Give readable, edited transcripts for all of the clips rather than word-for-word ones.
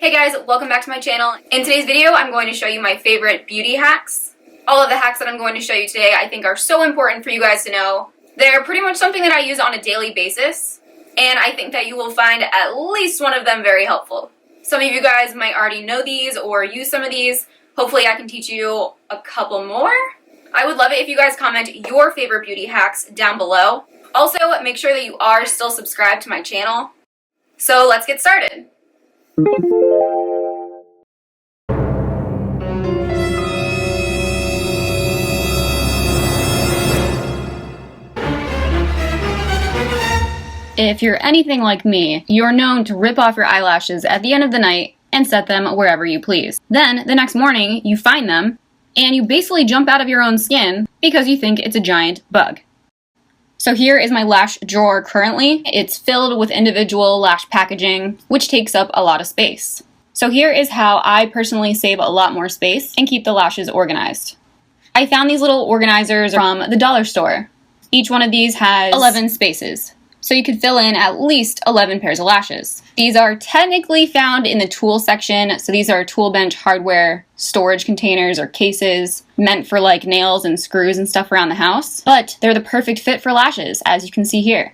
Hey guys, welcome back to my channel. In today's video, I'm going to show you my favorite beauty hacks. All of the hacks that I'm going to show you today I think are so important for you guys to know. They're pretty much something that I use on a daily basis, and I think that you will find at least one of them very helpful. Some of you guys might already know these or use some of these. Hopefully I can teach you a couple more. I would love it if you guys comment your favorite beauty hacks down below. Also, make sure that you are still subscribed to my channel. So let's get started. If you're anything like me, you're known to rip off your eyelashes at the end of the night and set them wherever you please. Then, the next morning, you find them, and you basically jump out of your own skin because you think it's a giant bug. So here is my lash drawer currently. It's filled with individual lash packaging, which takes up a lot of space. So here is how I personally save a lot more space and keep the lashes organized. I found these little organizers from the dollar store. Each one of these has 11 spaces, so you could fill in at least 11 pairs of lashes. These are technically found in the tool section, so these are tool bench hardware storage containers or cases meant for like nails and screws and stuff around the house, but they're the perfect fit for lashes, as you can see here.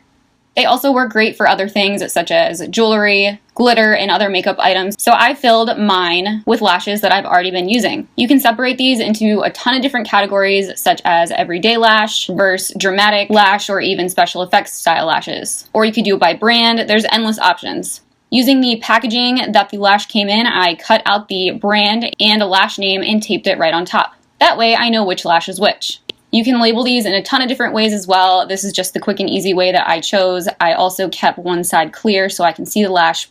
They also work great for other things such as jewelry, glitter, and other makeup items, so I filled mine with lashes that I've already been using. You can separate these into a ton of different categories such as everyday lash versus dramatic lash or even special effects style lashes. Or you could do it by brand. There's endless options. Using the packaging that the lash came in, I cut out the brand and a lash name and taped it right on top. That way I know which lash is which. You can label these in a ton of different ways as well. This is just the quick and easy way that I chose. I also kept one side clear so I can see the lash.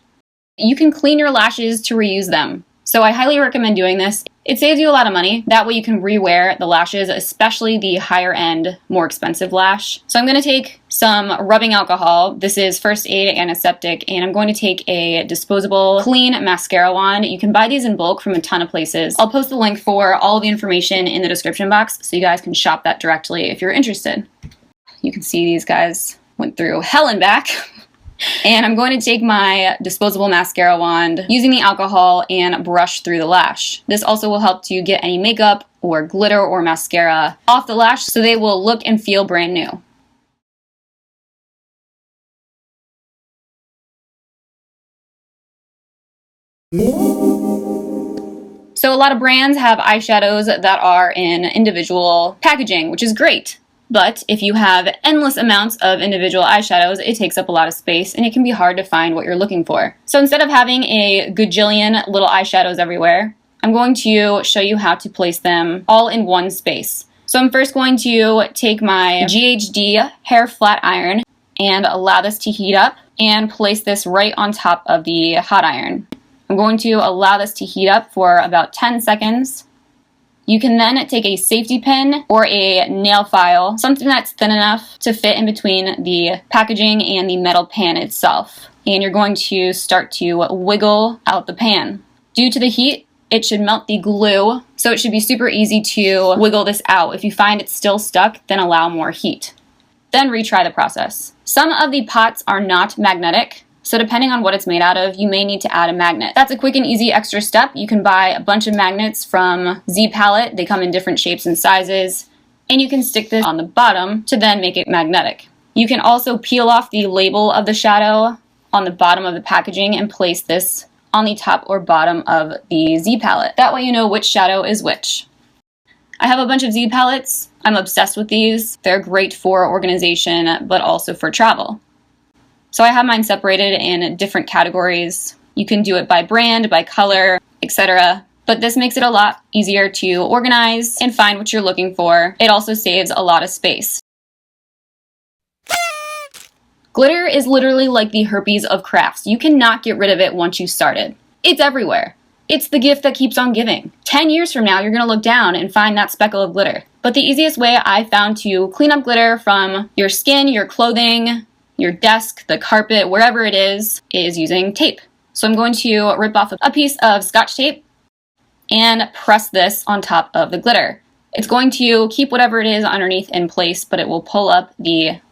You can clean your lashes to reuse them, so I highly recommend doing this. It saves you a lot of money. That way you can rewear the lashes, especially the higher end, more expensive lash. So I'm going to take some rubbing alcohol. This is first aid antiseptic, and I'm going to take a disposable clean mascara wand. You can buy these in bulk from a ton of places. I'll post the link for all of the information in the description box so you guys can shop that directly if you're interested. You can see these guys went through hell and back. And I'm going to take my disposable mascara wand using the alcohol and brush through the lash. This also will help to get any makeup or glitter or mascara off the lash so they will look and feel brand new. So a lot of brands have eyeshadows that are in individual packaging, which is great. But if you have endless amounts of individual eyeshadows, it takes up a lot of space and it can be hard to find what you're looking for. So instead of having a gajillion little eyeshadows everywhere, I'm going to show you how to place them all in one space. So I'm first going to take my GHD hair flat iron and allow this to heat up and place this right on top of the hot iron. I'm going to allow this to heat up for about 10 seconds. You can then take a safety pin or a nail file, something that's thin enough to fit in between the packaging and the metal pan itself. And you're going to start to wiggle out the pan. Due to the heat, it should melt the glue, so it should be super easy to wiggle this out. If you find it's still stuck, then allow more heat. Then retry the process. Some of the pots are not magnetic, so depending on what it's made out of, you may need to add a magnet. That's a quick and easy extra step. You can buy a bunch of magnets from Z Palette. They come in different shapes and sizes. And you can stick this on the bottom to then make it magnetic. You can also peel off the label of the shadow on the bottom of the packaging and place this on the top or bottom of the Z Palette. That way you know which shadow is which. I have a bunch of Z Palettes. I'm obsessed with these. They're great for organization, but also for travel. So I have mine separated in different categories. You can do it by brand, by color, etc. But this makes it a lot easier to organize and find what you're looking for. It also saves a lot of space. Glitter is literally like the herpes of crafts. You cannot get rid of it once you started. It's everywhere. It's the gift that keeps on giving. 10 years from now, you're going to look down and find that speckle of glitter. But the easiest way I found to clean up glitter from your skin, your clothing, your desk, the carpet, wherever it is using tape. So I'm going to rip off a piece of Scotch tape and press this on top of the glitter. It's going to keep whatever it is underneath in place, but it will pull up the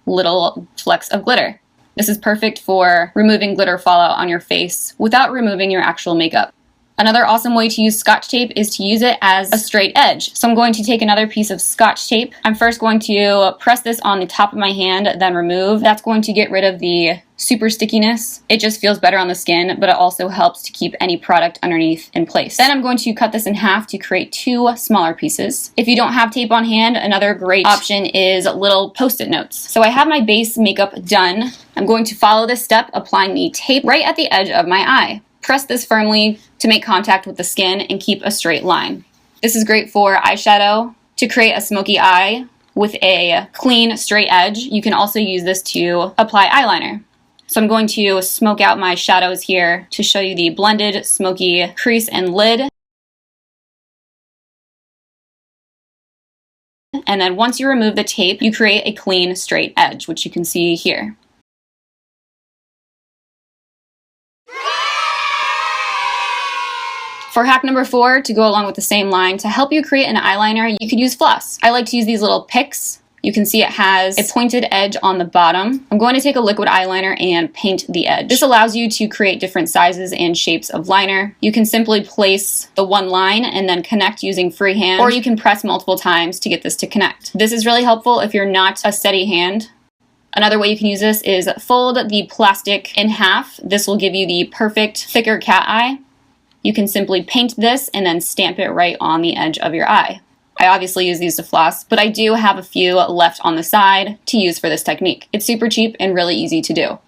little flecks of glitter. This is perfect for removing glitter fallout on your face without removing your actual makeup. Another awesome way to use Scotch tape is to use it as a straight edge. So I'm going to take another piece of Scotch tape. I'm first going to press this on the top of my hand, then remove. That's going to get rid of the super stickiness. It just feels better on the skin, but it also helps to keep any product underneath in place. Then I'm going to cut this in half to create 2 smaller pieces. If you don't have tape on hand, another great option is little post-it notes. So I have my base makeup done. I'm going to follow this step, applying the tape right at the edge of my eye. Press this firmly to make contact with the skin and keep a straight line. This is great for eyeshadow to create a smoky eye with a clean, straight edge. You can also use this to apply eyeliner. So I'm going to smoke out my shadows here to show you the blended, smoky crease and lid. And then once you remove the tape, you create a clean, straight edge, which you can see here. For hack number 4, to go along with the same line, to help you create an eyeliner, you could use floss. I like to use these little picks. You can see it has a pointed edge on the bottom. I'm going to take a liquid eyeliner and paint the edge. This allows you to create different sizes and shapes of liner. You can simply place the one line and then connect using freehand, or you can press multiple times to get this to connect. This is really helpful if you're not a steady hand. Another way you can use this is fold the plastic in half. This will give you the perfect thicker cat eye. You can simply paint this and then stamp it right on the edge of your eye. I obviously use these to floss, but I do have a few left on the side to use for this technique. It's super cheap and really easy to do.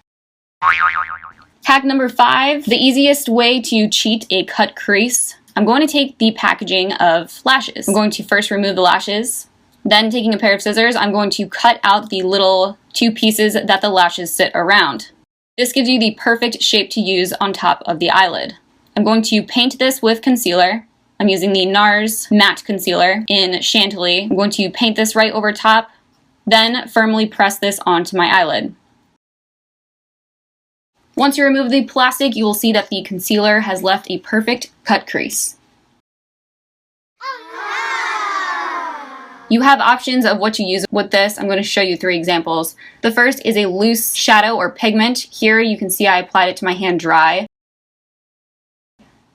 Hack number 5, the easiest way to cheat a cut crease. I'm going to take the packaging of lashes. I'm going to first remove the lashes. Then taking a pair of scissors, I'm going to cut out the little 2 pieces that the lashes sit around. This gives you the perfect shape to use on top of the eyelid. I'm going to paint this with concealer. I'm using the NARS Matte Concealer in Chantilly. I'm going to paint this right over top, then firmly press this onto my eyelid. Once you remove the plastic, you will see that the concealer has left a perfect cut crease. You have options of what to use with this. I'm going to show you 3 examples. The first is a loose shadow or pigment. Here you can see I applied it to my hand dry.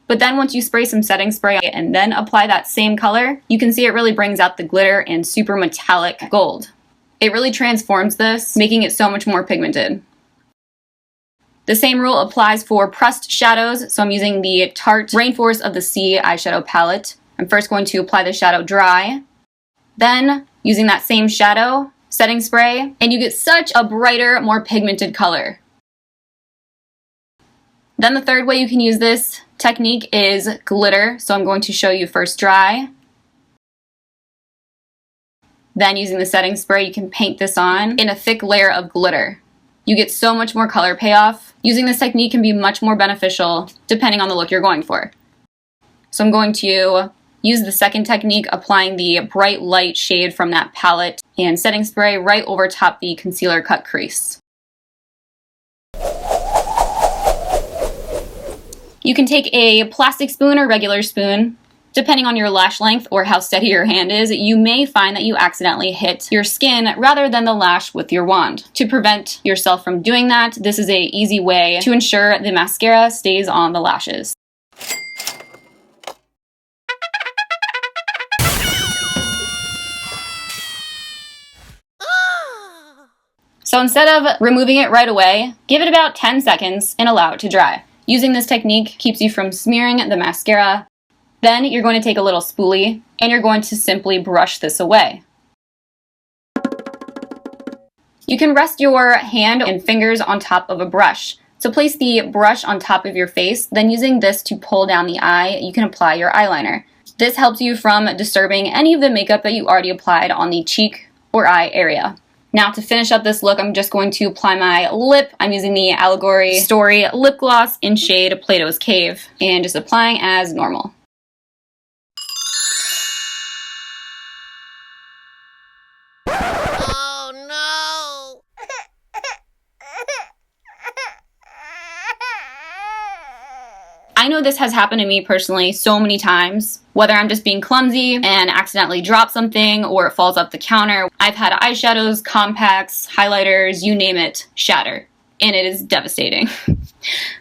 But then once you spray some setting spray and then apply that same color, you can see it really brings out the glitter and super metallic gold. It really transforms this, making it so much more pigmented. The same rule applies for pressed shadows, so I'm using the Tarte Rainforest of the Sea eyeshadow palette. I'm first going to apply the shadow dry, then using that same shadow, setting spray, and you get such a brighter, more pigmented color. Then the third way you can use this technique is glitter. So I'm going to show you first dry. Then using the setting spray, you can paint this on in a thick layer of glitter. You get so much more color payoff. Using this technique can be much more beneficial depending on the look you're going for. So I'm going to use the second technique, applying the bright light shade from that palette and setting spray right over top the concealer cut crease. You can take a plastic spoon or regular spoon. Depending on your lash length or how steady your hand is, you may find that you accidentally hit your skin rather than the lash with your wand. To prevent yourself from doing that, this is an easy way to ensure the mascara stays on the lashes. So instead of removing it right away, give it about 10 seconds and allow it to dry. Using this technique keeps you from smearing the mascara. Then you're going to take a little spoolie and you're going to simply brush this away. You can rest your hand and fingers on top of a brush. So place the brush on top of your face, then using this to pull down the eye, you can apply your eyeliner. This helps you from disturbing any of the makeup that you already applied on the cheek or eye area. Now to finish up this look, I'm just going to apply my lip. I'm using the Allegory Story lip gloss in shade Plato's Cave and just applying as normal. Oh no! I know this has happened to me personally so many times, whether I'm just being clumsy and accidentally drop something or it falls off the counter. I've had eyeshadows, compacts, highlighters, you name it, shatter. and it is devastating.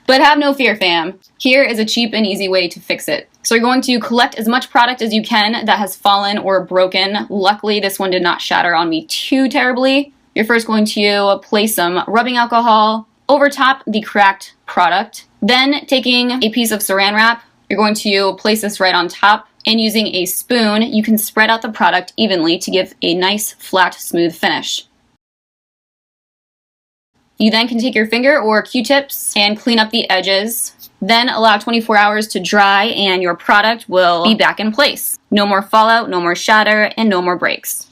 But have no fear, fam. Here is a cheap and easy way to fix it. So you're going to collect as much product as you can that has fallen or broken. Luckily, this one did not shatter on me too terribly. You're first going to place some rubbing alcohol over top the cracked product. Then taking a piece of saran wrap, you're going to place this right on top, and using a spoon, you can spread out the product evenly to give a nice, flat, smooth finish. You then can take your finger or Q-tips and clean up the edges. Then allow 24 hours to dry and your product will be back in place. No more fallout, no more shatter, and no more breaks.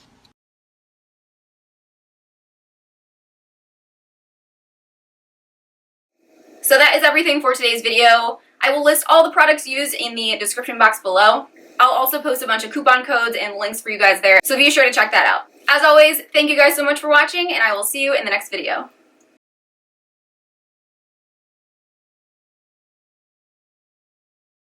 So that is everything for today's video. I will list all the products used in the description box below. I'll also post a bunch of coupon codes and links for you guys there, so be sure to check that out. As always, thank you guys so much for watching, and I will see you in the next video.